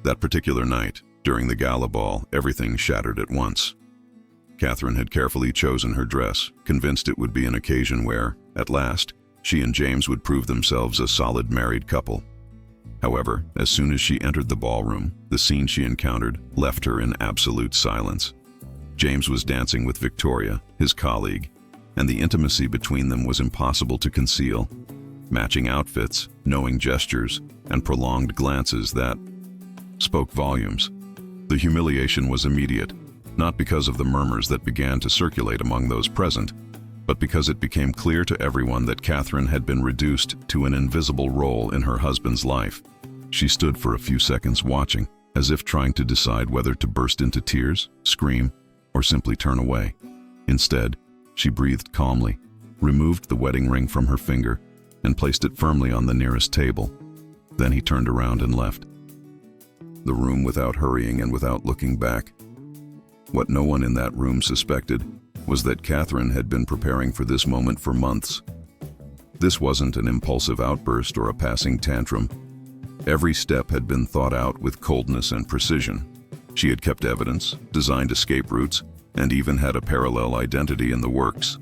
That particular night, during the gala ball, everything shattered at once. Catherine had carefully chosen her dress, convinced it would be an occasion where, at last, she and James would prove themselves a solid married couple. However, as soon as she entered the ballroom, the scene she encountered left her in absolute silence. James was dancing with Victoria, his colleague, and the intimacy between them was impossible to conceal. Matching outfits, knowing gestures, and prolonged glances that spoke volumes. The humiliation was immediate, not because of the murmurs that began to circulate among those present, but because it became clear to everyone that Catherine had been reduced to an invisible role in her husband's life. She stood for a few seconds watching, as if trying to decide whether to burst into tears, scream, or simply turn away. Instead, she breathed calmly, removed the wedding ring from her finger, and placed it firmly on the nearest table. Then he turned around and left the room without hurrying and without looking back. What no one in that room suspected was that Catherine had been preparing for this moment for months. This wasn't an impulsive outburst or a passing tantrum. Every step had been thought out with coldness and precision. She had kept evidence, designed escape routes, and even had a parallel identity in the works.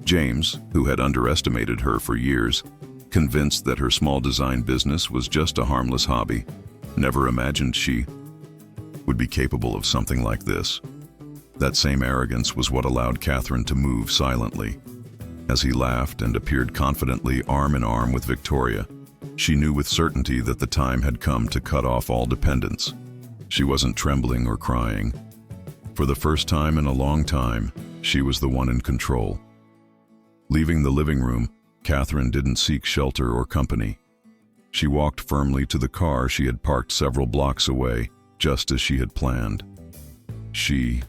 James, who had underestimated her for years, convinced that her small design business was just a harmless hobby, never imagined she would be capable of something like this. That same arrogance was what allowed Catherine to move silently. As he laughed and appeared confidently arm in arm with Victoria, she knew with certainty that the time had come to cut off all dependence. She wasn't trembling or crying. For the first time in a long time, she was the one in control. Leaving the living room, Catherine didn't seek shelter or company. She walked firmly to the car she had parked several blocks away, just as she had planned. She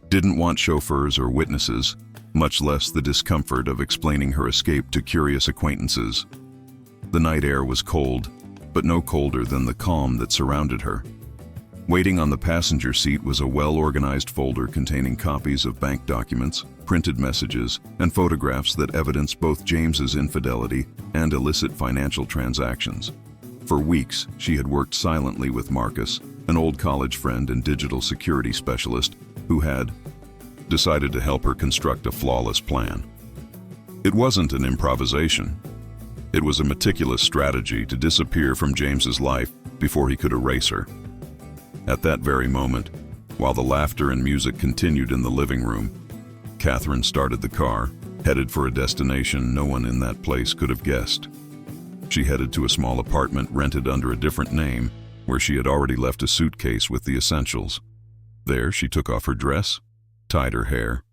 didn't want chauffeurs or witnesses, much less the discomfort of explaining her escape to curious acquaintances. The night air was cold, but no colder than the calm that surrounded her. Waiting on the passenger seat was a well-organized folder containing copies of bank documents, printed messages, and photographs that evidenced both James's infidelity and illicit financial transactions. For weeks, she had worked silently with Marcus, an old college friend and digital security specialist, who had decided to help her construct a flawless plan. It wasn't an improvisation. It was a meticulous strategy to disappear from James's life before he could erase her. At that very moment, while the laughter and music continued in the living room, Catherine started the car, headed for a destination no one in that place could have guessed. She headed to a small apartment rented under a different name, where she had already left a suitcase with the essentials. There, she took off her dress, tied her hair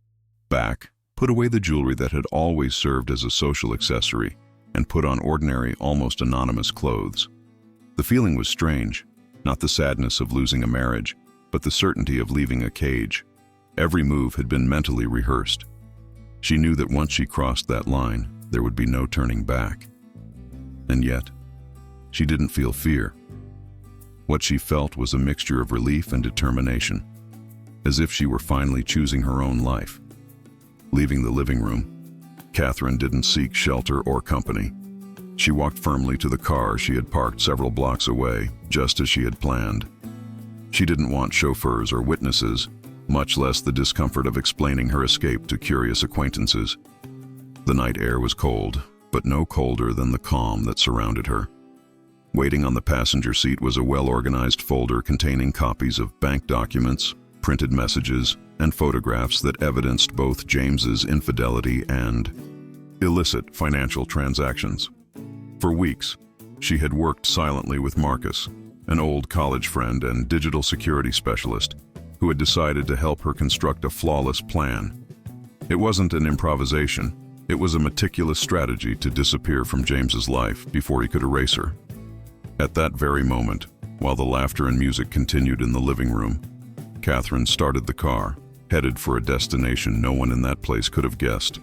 back, put away the jewelry that had always served as a social accessory, and put on ordinary, almost anonymous clothes. The feeling was strange, not the sadness of losing a marriage, but the certainty of leaving a cage. Every move had been mentally rehearsed. She knew that once she crossed that line, there would be no turning back. And yet, she didn't feel fear. What she felt was a mixture of relief and determination, as if she were finally choosing her own life. Leaving the living room, Catherine didn't seek shelter or company. She walked firmly to the car she had parked several blocks away, just as she had planned. She didn't want chauffeurs or witnesses, much less the discomfort of explaining her escape to curious acquaintances. The night air was cold, but no colder than the calm that surrounded her. Waiting on the passenger seat was a well-organized folder containing copies of bank documents, printed messages, and photographs that evidenced both James's infidelity and illicit financial transactions. For weeks, she had worked silently with Marcus, an old college friend and digital security specialist, who had decided to help her construct a flawless plan. It wasn't an improvisation, it was a meticulous strategy to disappear from James's life before he could erase her. At that very moment, while the laughter and music continued in the living room, Catherine started the car, headed for a destination no one in that place could have guessed.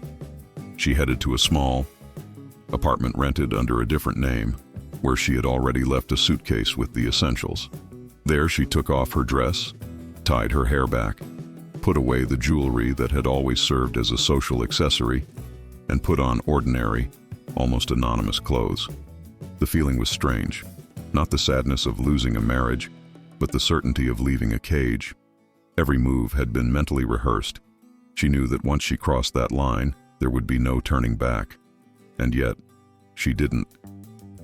She headed to a small apartment rented under a different name, where she had already left a suitcase with the essentials. There she took off her dress, tied her hair back, put away the jewelry that had always served as a social accessory, and put on ordinary, almost anonymous clothes. The feeling was strange, not the sadness of losing a marriage, but the certainty of leaving a cage. Every move had been mentally rehearsed. She knew that once she crossed that line, there would be no turning back. And yet, she didn't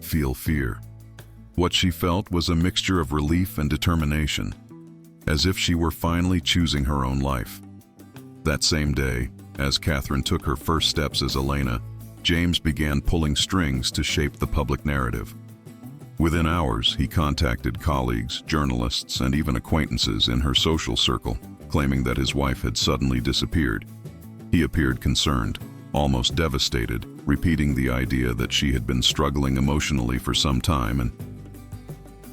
feel fear. What she felt was a mixture of relief and determination, as if she were finally choosing her own life. That same day, as Catherine took her first steps as Elena, James began pulling strings to shape the public narrative. Within hours, he contacted colleagues, journalists, and even acquaintances in her social circle, claiming that his wife had suddenly disappeared. He appeared concerned, almost devastated, repeating the idea that she had been struggling emotionally for some time and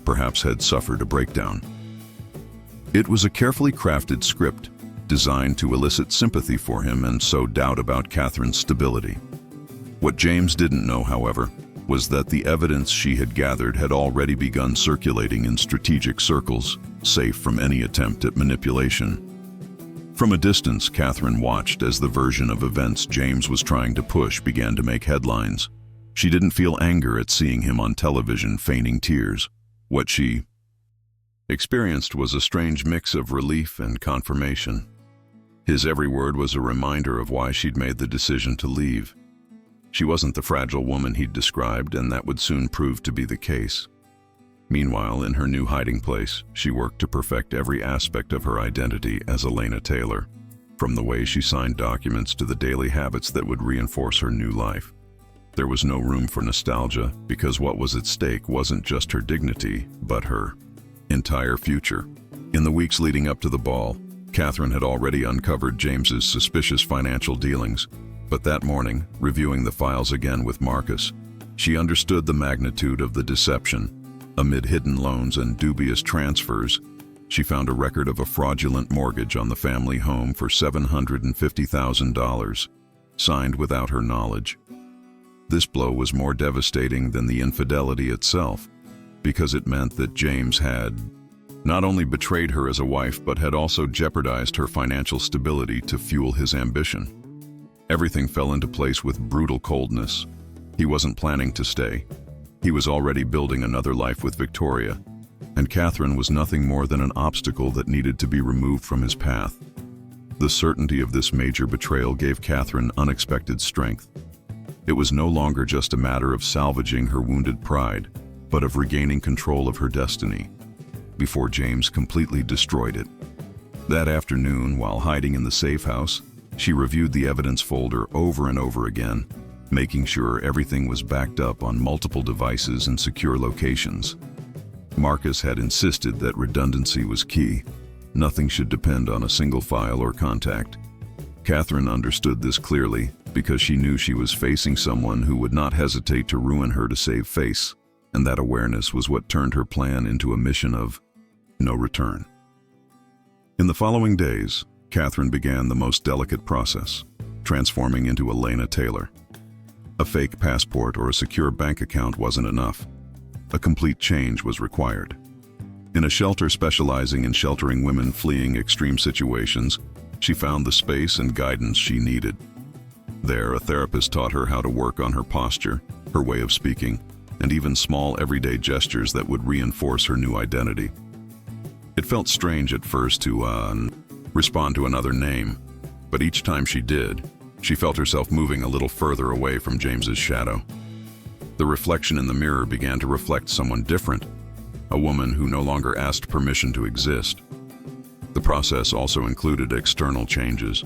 perhaps had suffered a breakdown. It was a carefully crafted script designed to elicit sympathy for him and sow doubt about Catherine's stability. What James didn't know, however, was that the evidence she had gathered had already begun circulating in strategic circles, safe from any attempt at manipulation. From a distance, Catherine watched as the version of events James was trying to push began to make headlines. She didn't feel anger at seeing him on television feigning tears. What she experienced was a strange mix of relief and confirmation. His every word was a reminder of why she'd made the decision to leave. She wasn't the fragile woman he'd described, and that would soon prove to be the case. Meanwhile, in her new hiding place, she worked to perfect every aspect of her identity as Elena Taylor, from the way she signed documents to the daily habits that would reinforce her new life. There was no room for nostalgia, because what was at stake wasn't just her dignity, but her entire future. In the weeks leading up to the ball, Catherine had already uncovered James's suspicious financial dealings, but that morning, reviewing the files again with Marcus, she understood the magnitude of the deception. Amid hidden loans and dubious transfers, she found a record of a fraudulent mortgage on the family home for $750,000, signed without her knowledge. This blow was more devastating than the infidelity itself, because it meant that James had not only betrayed her as a wife, but had also jeopardized her financial stability to fuel his ambition. Everything fell into place with brutal coldness. He wasn't planning to stay. He was already building another life with Victoria, and Catherine was nothing more than an obstacle that needed to be removed from his path. The certainty of this major betrayal gave Catherine unexpected strength. It was no longer just a matter of salvaging her wounded pride, but of regaining control of her destiny, before James completely destroyed it. That afternoon, while hiding in the safe house, she reviewed the evidence folder over and over again, making sure everything was backed up on multiple devices and secure locations. Marcus had insisted that redundancy was key. Nothing should depend on a single file or contact. Catherine understood this clearly because she knew she was facing someone who would not hesitate to ruin her to save face, and that awareness was what turned her plan into a mission of no return. In the following days, Catherine began the most delicate process, transforming into Elena Taylor. A fake passport or a secure bank account wasn't enough. A complete change was required. In a shelter specializing in sheltering women fleeing extreme situations, she found the space and guidance she needed. There, a therapist taught her how to work on her posture, her way of speaking, and even small everyday gestures that would reinforce her new identity. It felt strange at first to respond to another name, but each time she did, she felt herself moving a little further away from James's shadow. The reflection in the mirror began to reflect someone different, a woman who no longer asked permission to exist. The process also included external changes.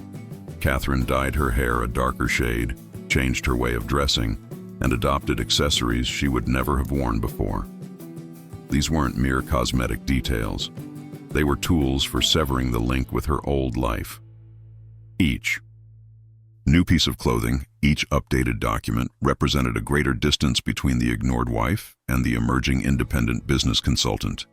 Catherine dyed her hair a darker shade, changed her way of dressing, and adopted accessories she would never have worn before. These weren't mere cosmetic details. They were tools for severing the link with her old life. Each new piece of clothing, each updated document, represented a greater distance between the ignored wife and the emerging independent business consultant.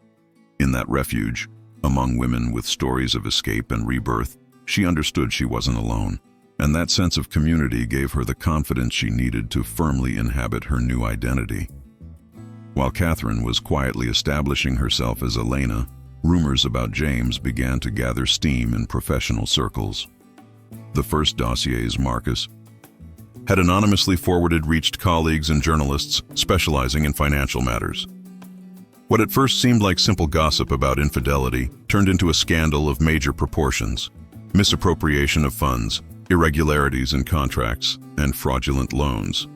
In that refuge, among women with stories of escape and rebirth, she understood she wasn't alone, and that sense of community gave her the confidence she needed to firmly inhabit her new identity. While Catherine was quietly establishing herself as Elena, rumors about James began to gather steam in professional circles. The first dossiers Marcus had anonymously forwarded reached colleagues and journalists specializing in financial matters. What at first seemed like simple gossip about infidelity turned into a scandal of major proportions. Misappropriation of funds, irregularities in contracts, and fraudulent loans.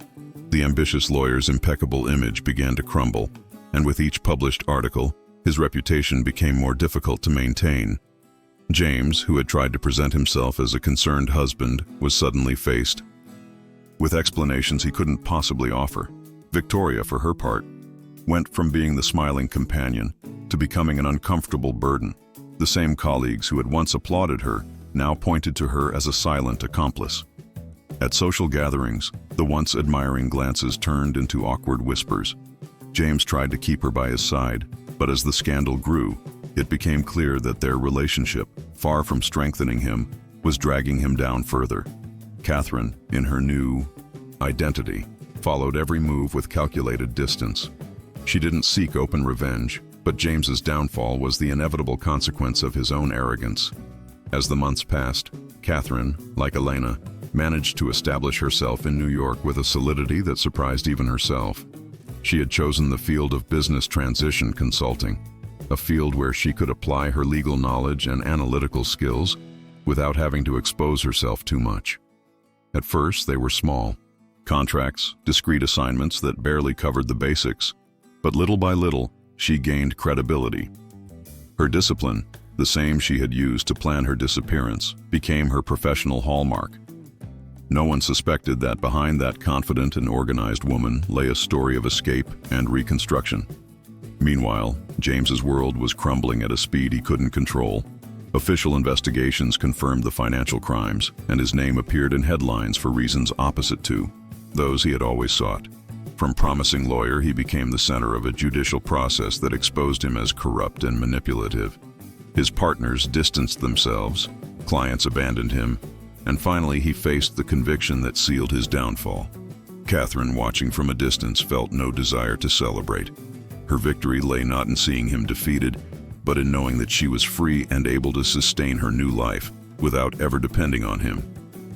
The ambitious lawyer's impeccable image began to crumble, and with each published article, his reputation became more difficult to maintain. James, who had tried to present himself as a concerned husband, was suddenly faced with explanations he couldn't possibly offer. Victoria, for her part, went from being the smiling companion to becoming an uncomfortable burden. The same colleagues who had once applauded her now pointed to her as a silent accomplice. At social gatherings, the once admiring glances turned into awkward whispers. James tried to keep her by his side, but as the scandal grew, it became clear that their relationship, far from strengthening him, was dragging him down further. Catherine, in her new identity, followed every move with calculated distance. She didn't seek open revenge, but James's downfall was the inevitable consequence of his own arrogance. As the months passed, Catherine, like Elena, managed to establish herself in New York with a solidity that surprised even herself. She had chosen the field of business transition consulting, a field where she could apply her legal knowledge and analytical skills without having to expose herself too much. At first, they were small contracts, discrete assignments that barely covered the basics, but little by little, she gained credibility. Her discipline, the same she had used to plan her disappearance, became her professional hallmark. No one suspected that behind that confident and organized woman lay a story of escape and reconstruction. Meanwhile, James's world was crumbling at a speed he couldn't control. Official investigations confirmed the financial crimes, and his name appeared in headlines for reasons opposite to those he had always sought. From promising lawyer, he became the center of a judicial process that exposed him as corrupt and manipulative. His partners distanced themselves, clients abandoned him, and finally he faced the conviction that sealed his downfall. Catherine, watching from a distance, felt no desire to celebrate. Her victory lay not in seeing him defeated, but in knowing that she was free and able to sustain her new life without ever depending on him.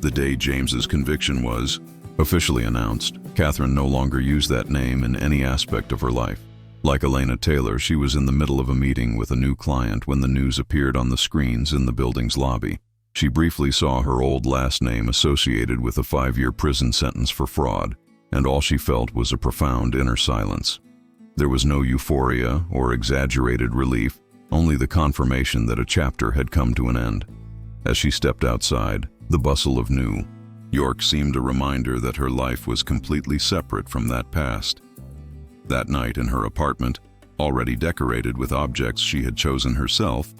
The day James's conviction was officially announced, Catherine no longer used that name in any aspect of her life. Like Elena Taylor, she was in the middle of a meeting with a new client when the news appeared on the screens in the building's lobby. She briefly saw her old last name associated with a 5-year prison sentence for fraud, and all she felt was a profound inner silence. There was no euphoria or exaggerated relief, only the confirmation that a chapter had come to an end. As she stepped outside, the bustle of New York seemed a reminder that her life was completely separate from that past. That night in her apartment, already decorated with objects she had chosen herself,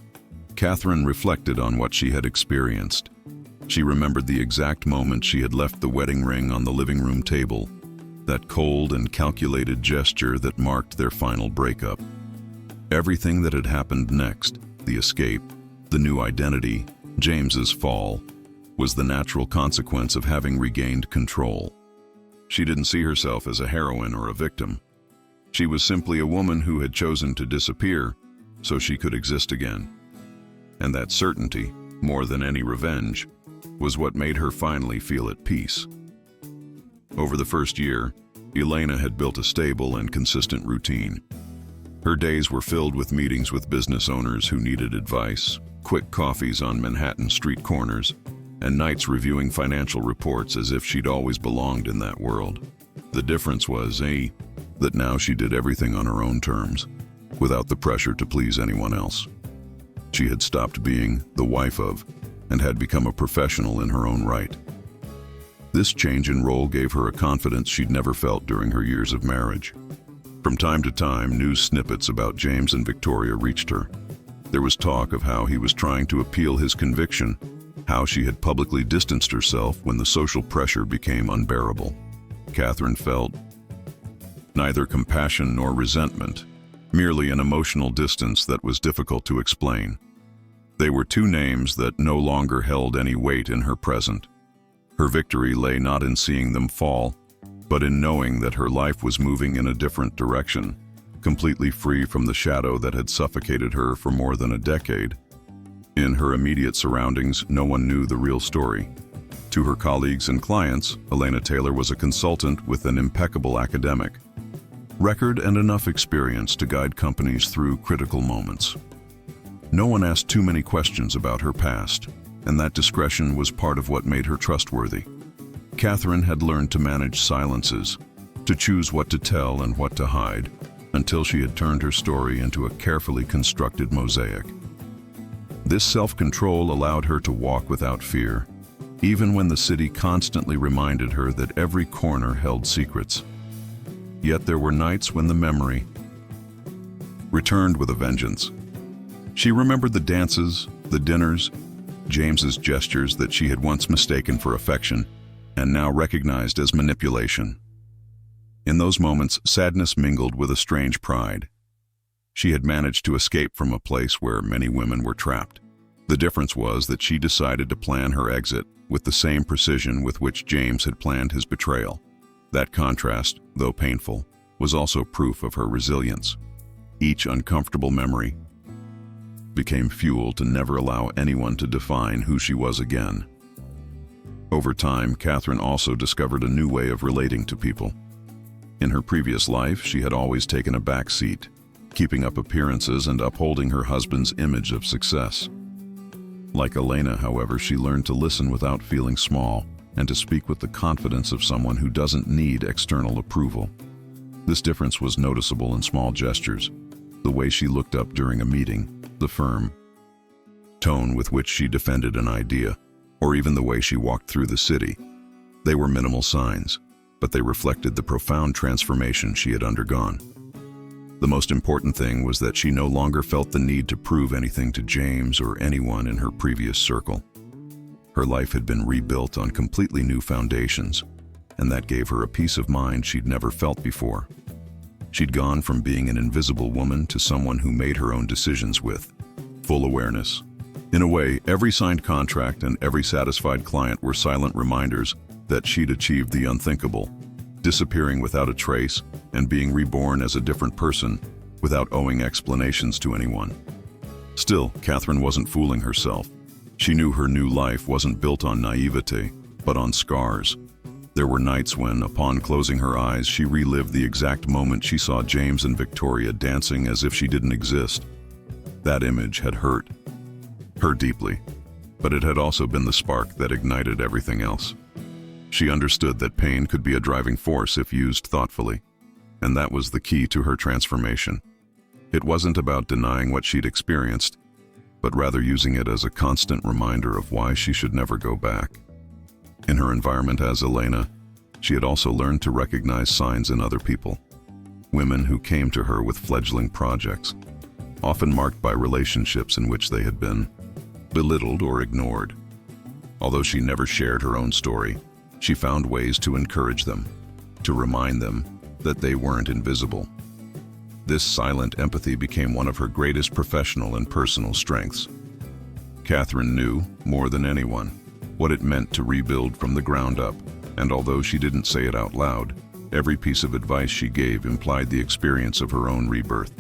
Catherine reflected on what she had experienced. She remembered the exact moment she had left the wedding ring on the living room table, that cold and calculated gesture that marked their final breakup. Everything that had happened next, the escape, the new identity, James's fall, was the natural consequence of having regained control. She didn't see herself as a heroine or a victim. She was simply a woman who had chosen to disappear so she could exist again. And that certainty, more than any revenge, was what made her finally feel at peace. Over the first year, Elena had built a stable and consistent routine. Her days were filled with meetings with business owners who needed advice, quick coffees on Manhattan street corners, and nights reviewing financial reports as if she'd always belonged in that world. The difference was, that now she did everything on her own terms, without the pressure to please anyone else. She had stopped being the wife of, and had become a professional in her own right. This change in role gave her a confidence she'd never felt during her years of marriage. From time to time, news snippets about James and Victoria reached her. There was talk of how he was trying to appeal his conviction, how she had publicly distanced herself when the social pressure became unbearable. Catherine felt neither compassion nor resentment, merely an emotional distance that was difficult to explain. They were two names that no longer held any weight in her present. Her victory lay not in seeing them fall, but in knowing that her life was moving in a different direction, completely free from the shadow that had suffocated her for more than a decade. In her immediate surroundings, no one knew the real story. To her colleagues and clients, Elena Taylor was a consultant with an impeccable academic. record and enough experience to guide companies through critical moments. No one asked too many questions about her past, and that discretion was part of what made her trustworthy. Catherine had learned to manage silences, to choose what to tell and what to hide, until she had turned her story into a carefully constructed mosaic. This self-control allowed her to walk without fear, even when the city constantly reminded her that every corner held secrets. Yet there were nights when the memory returned with a vengeance. She remembered the dances, the dinners, James's gestures that she had once mistaken for affection and now recognized as manipulation. In those moments, sadness mingled with a strange pride. She had managed to escape from a place where many women were trapped. The difference was that she decided to plan her exit with the same precision with which James had planned his betrayal. That contrast, though painful, was also proof of her resilience. Each uncomfortable memory became fuel to never allow anyone to define who she was again. Over time, Catherine also discovered a new way of relating to people. In her previous life, she had always taken a back seat, keeping up appearances and upholding her husband's image of success. Like Elena, however, she learned to listen without feeling small and to speak with the confidence of someone who doesn't need external approval. This difference was noticeable in small gestures, the way she looked up during a meeting, the firm tone with which she defended an idea, or even the way she walked through the city. They were minimal signs, but they reflected the profound transformation she had undergone. The most important thing was that she no longer felt the need to prove anything to James or anyone in her previous circle. Her life had been rebuilt on completely new foundations, and that gave her a peace of mind she'd never felt before. She'd gone from being an invisible woman to someone who made her own decisions with full awareness. In a way, every signed contract and every satisfied client were silent reminders that she'd achieved the unthinkable, disappearing without a trace and being reborn as a different person without owing explanations to anyone. Still, Catherine wasn't fooling herself. She knew her new life wasn't built on naivete, but on scars. There were nights when, upon closing her eyes, she relived the exact moment she saw James and Victoria dancing as if she didn't exist. That image had hurt her deeply, but it had also been the spark that ignited everything else. She understood that pain could be a driving force if used thoughtfully, and that was the key to her transformation. It wasn't about denying what she'd experienced, but rather using it as a constant reminder of why she should never go back. In her environment as Elena, she had also learned to recognize signs in other people. Women who came to her with fledgling projects, often marked by relationships in which they had been belittled or ignored. Although she never shared her own story, she found ways to encourage them, to remind them that they weren't invisible. This silent empathy became one of her greatest professional and personal strengths. Catherine knew, more than anyone, what it meant to rebuild from the ground up, and although she didn't say it out loud, every piece of advice she gave implied the experience of her own rebirth.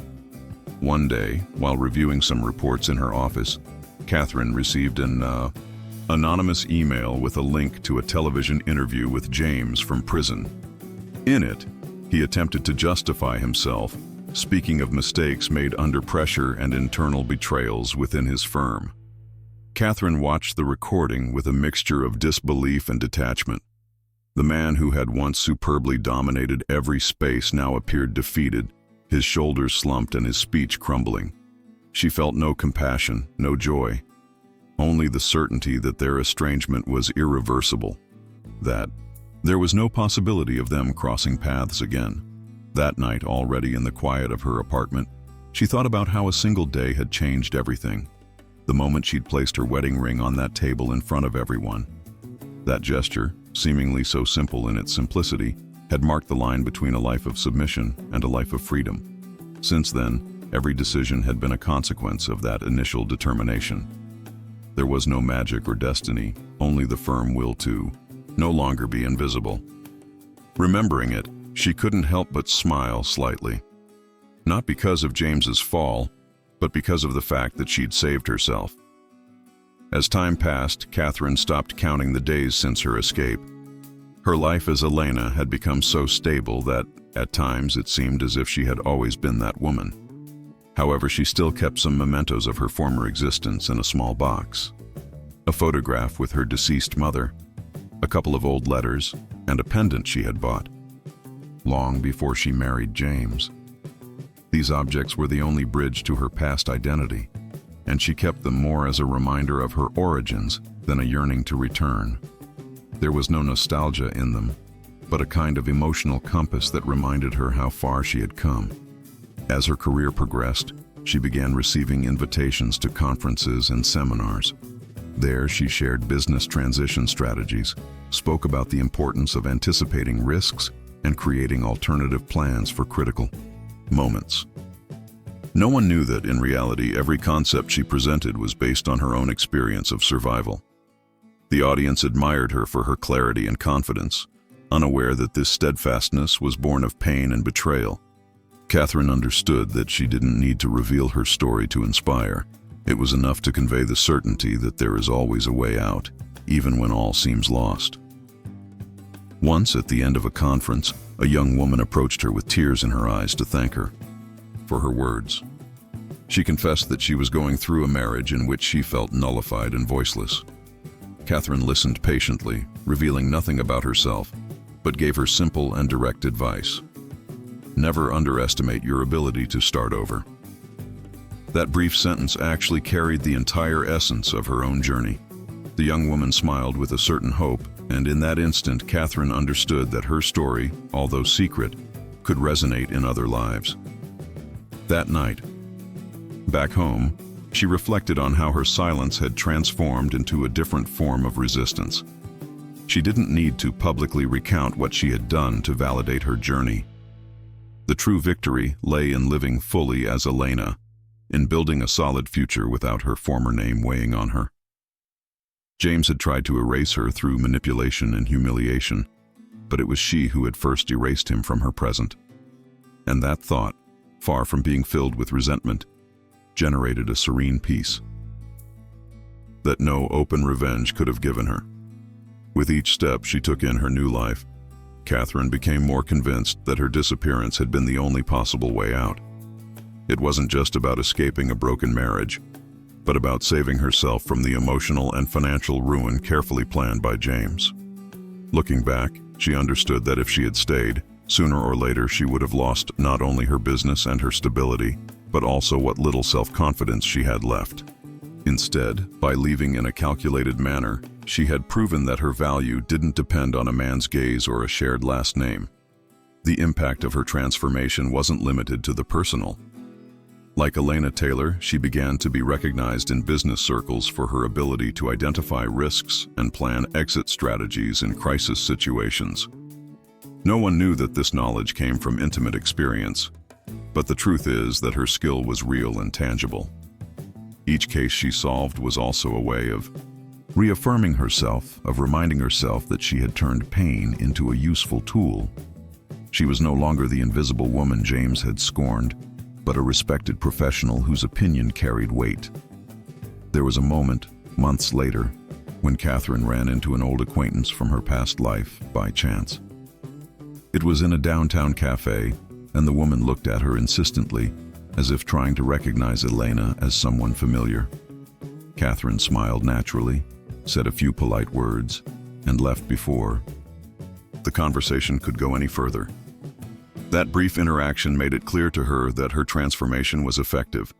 One day, while reviewing some reports in her office, Catherine received an anonymous email with a link to a television interview with James from prison. In it, he attempted to justify himself, speaking of mistakes made under pressure and internal betrayals within his firm. Catherine watched the recording with a mixture of disbelief and detachment. The man who had once superbly dominated every space now appeared defeated, his shoulders slumped and his speech crumbling. She felt no compassion, no joy, only the certainty that their estrangement was irreversible, that there was no possibility of them crossing paths again. That night, already in the quiet of her apartment, she thought about how a single day had changed everything. The moment she'd placed her wedding ring on that table in front of everyone. That gesture, seemingly so simple in its simplicity, had marked the line between a life of submission and a life of freedom. Since then, every decision had been a consequence of that initial determination. There was no magic or destiny, only the firm will to no longer be invisible. Remembering it, she couldn't help but smile slightly. Not because of James's fall, but because of the fact that she'd saved herself. As time passed, Catherine stopped counting the days since her escape. Her life as Elena had become so stable that, At times, it seemed as if she had always been that woman. However, she still kept some mementos of her former existence in a small box. A photograph with her deceased mother, a couple of old letters, and a pendant she had bought long before she married James. These objects were the only bridge to her past identity, and she kept them more as a reminder of her origins than a yearning to return. There was no nostalgia in them, but a kind of emotional compass that reminded her how far she had come. As her career progressed, she began receiving invitations to conferences and seminars. There, she shared business transition strategies, spoke about the importance of anticipating risks and creating alternative plans for critical moments. No one knew that, in reality, every concept she presented was based on her own experience of survival. The audience admired her for her clarity and confidence, unaware that this steadfastness was born of pain and betrayal. Catherine understood that she didn't need to reveal her story to inspire. It was enough to convey the certainty that there is always a way out, even when all seems lost. Once, at the end of a conference, a young woman approached her with tears in her eyes to thank her for her words. She confessed that she was going through a marriage in which she felt nullified and voiceless. Catherine listened patiently, revealing nothing about herself, but gave her simple and direct advice. Never underestimate your ability to start over. That brief sentence actually carried the entire essence of her own journey. The young woman smiled with a certain hope, and in that instant, Catherine understood that her story, although secret, could resonate in other lives. That night, back home, she reflected on how her silence had transformed into a different form of resistance. She didn't need to publicly recount what she had done to validate her journey. The true victory lay in living fully as Elena, in building a solid future without her former name weighing on her. James had tried to erase her through manipulation and humiliation, but it was she who had first erased him from her present. And that thought, far from being filled with resentment, generated a serene peace that no open revenge could have given her. With each step she took in her new life, Catherine became more convinced that her disappearance had been the only possible way out. It wasn't just about escaping a broken marriage, but about saving herself from the emotional and financial ruin carefully planned by James. Looking back, she understood that if she had stayed, sooner or later she would have lost not only her business and her stability, but also what little self-confidence she had left. Instead, by leaving in a calculated manner, she had proven that her value didn't depend on a man's gaze or a shared last name. The impact of her transformation wasn't limited to the personal. Like Elena Taylor, she began to be recognized in business circles for her ability to identify risks and plan exit strategies in crisis situations. No one knew that this knowledge came from intimate experience, but the truth is that her skill was real and tangible. Each case she solved was also a way of reaffirming herself, of reminding herself that she had turned pain into a useful tool. She was no longer the invisible woman James had scorned, but a respected professional whose opinion carried weight. There was a moment, months later, when Catherine ran into an old acquaintance from her past life by chance. It was in a downtown cafe, and the woman looked at her insistently, as if trying to recognize Elena as someone familiar. Catherine smiled naturally, said a few polite words, and left before the conversation could go any further. That brief interaction made it clear to her that her transformation was effective.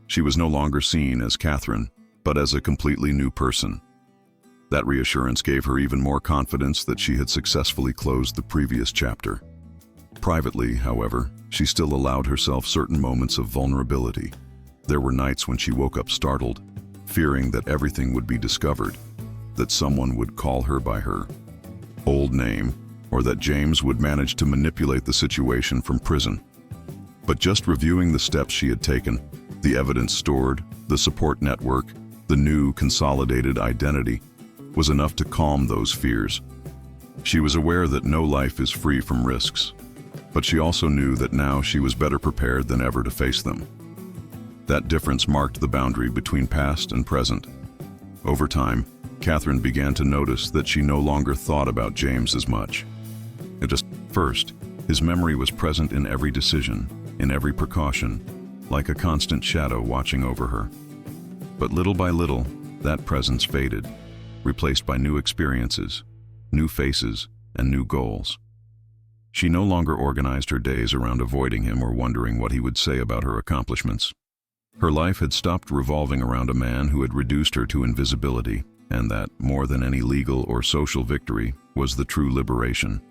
She was no longer seen as Catherine, but as a completely new person. That reassurance gave her even more confidence that she had successfully closed the previous chapter. Privately, however, she still allowed herself certain moments of vulnerability. There were nights when she woke up startled, fearing that everything would be discovered, that someone would call her by her old name, or that James would manage to manipulate the situation from prison. But just reviewing the steps she had taken, the evidence stored, the support network, the new consolidated identity, was enough to calm those fears. She was aware that no life is free from risks, but she also knew that now she was better prepared than ever to face them. That difference marked the boundary between past and present. Over time, Catherine began to notice that she no longer thought about James as much. At first, His memory was present in every decision, in every precaution, like a constant shadow watching over her. But little by little, that presence faded, replaced by new experiences, new faces, and new goals. She no longer organized her days around avoiding him or wondering what he would say about her accomplishments. Her life had stopped revolving around a man who had reduced her to invisibility, and that, more than any legal or social victory, was the true liberation.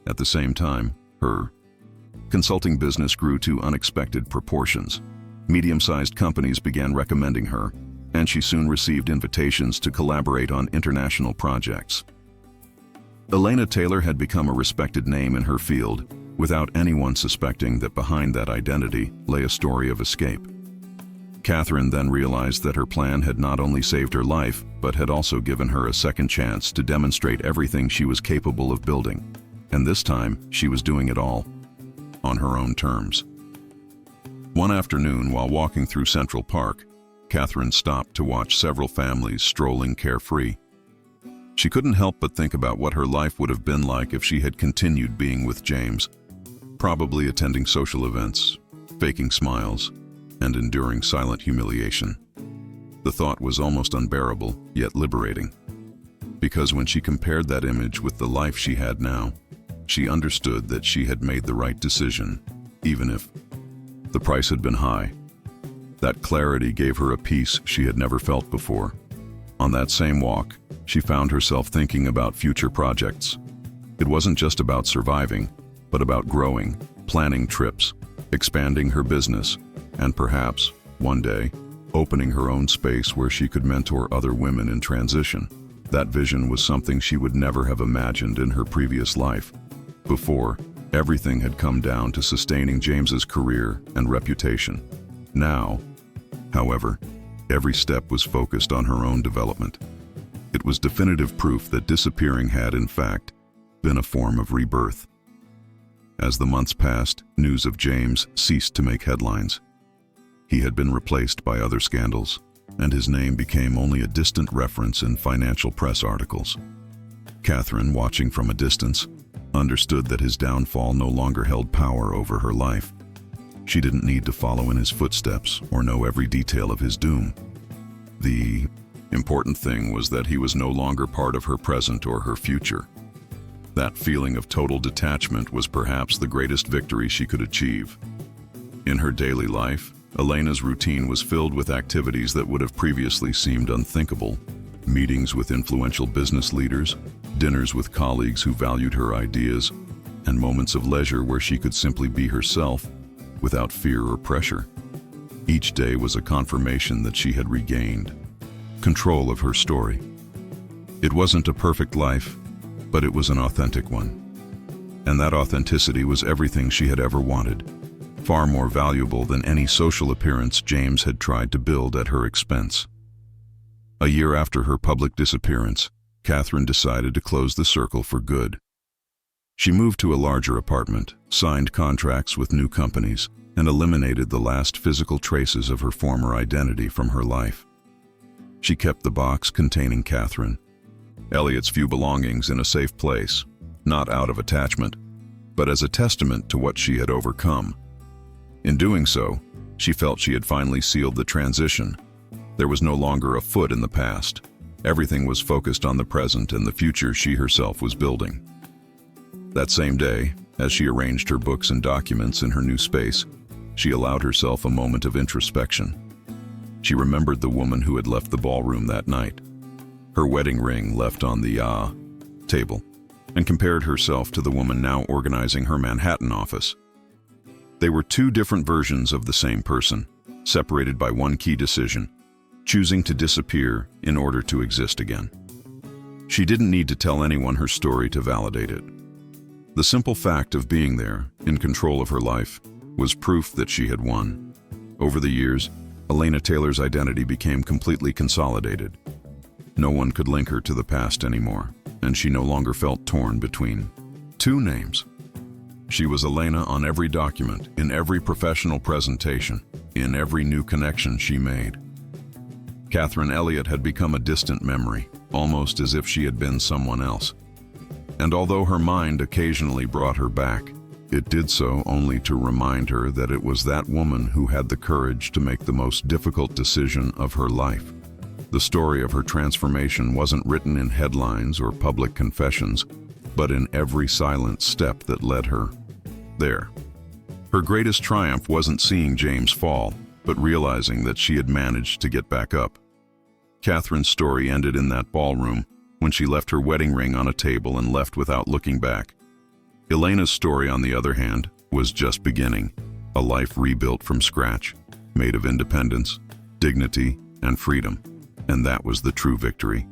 At the same time, her consulting business grew to unexpected proportions. Medium-sized companies began recommending her, and she soon received invitations to collaborate on international projects. Elena Taylor had become a respected name in her field, without anyone suspecting that behind that identity lay a story of escape. Catherine then realized that her plan had not only saved her life, but had also given her a second chance to demonstrate everything she was capable of building. And this time, she was doing it all on her own terms. One afternoon, while walking through Central Park, Catherine stopped to watch several families strolling carefree. She couldn't help but think about what her life would have been like if she had continued being with James, probably attending social events, faking smiles, and enduring silent humiliation. The thought was almost unbearable, yet liberating. Because when she compared that image with the life she had now, she understood that she had made the right decision, even if the price had been high. That clarity gave her a peace she had never felt before. On that same walk, she found herself thinking about future projects. It wasn't just about surviving, but about growing, planning trips, expanding her business, and perhaps, one day, opening her own space where she could mentor other women in transition. That vision was something she would never have imagined in her previous life. Before, everything had come down to sustaining James's career and reputation. Now, however, every step was focused on her own development. It was definitive proof that disappearing had, in fact, been a form of rebirth. As the months passed, news of James ceased to make headlines. He had been replaced by other scandals, and his name became only a distant reference in financial press articles. Catherine, watching from a distance, understood that his downfall no longer held power over her life. She didn't need to follow in his footsteps or know every detail of his doom. The important thing was that he was no longer part of her present or her future. That feeling of total detachment was perhaps the greatest victory she could achieve. In her daily life, Elena's routine was filled with activities that would have previously seemed unthinkable. Meetings with influential business leaders, dinners with colleagues who valued her ideas, and moments of leisure where she could simply be herself without fear or pressure. Each day was a confirmation that she had regained control of her story. It wasn't a perfect life, but it was an authentic one. And that authenticity was everything she had ever wanted, far more valuable than any social appearance James had tried to build at her expense. A year after her public disappearance, Catherine decided to close the circle for good. She moved to a larger apartment, signed contracts with new companies, and eliminated the last physical traces of her former identity from her life. She kept the box containing Catherine, Elliot's few belongings, in a safe place, not out of attachment, but as a testament to what she had overcome. In doing so, she felt she had finally sealed the transition. There was no longer a foot in the past. Everything was focused on the present and the future she herself was building. That same day, as she arranged her books and documents in her new space, she allowed herself a moment of introspection. She remembered the woman who had left the ballroom that night, her wedding ring left on the table, and compared herself to the woman now organizing her Manhattan office. They were two different versions of the same person, separated by one key decision: choosing to disappear in order to exist again. She didn't need to tell anyone her story to validate it. The simple fact of being there, in control of her life, was proof that she had won. Over the years, Elena Taylor's identity became completely consolidated. No one could link her to the past anymore, and she no longer felt torn between two names. She was Elena on every document, in every professional presentation, in every new connection she made. Catherine Elliott had become a distant memory, almost as if she had been someone else. And although her mind occasionally brought her back, It did so only to remind her that it was that woman who had the courage to make the most difficult decision of her life. The story of her transformation wasn't written in headlines or public confessions, but in every silent step that led her there. Her greatest triumph wasn't seeing James fall, but realizing that she had managed to get back up. Catherine's story ended in that ballroom when she left her wedding ring on a table and left without looking back. Elena's story, on the other hand, was just beginning, a life rebuilt from scratch, made of independence, dignity, and freedom. And that was the true victory.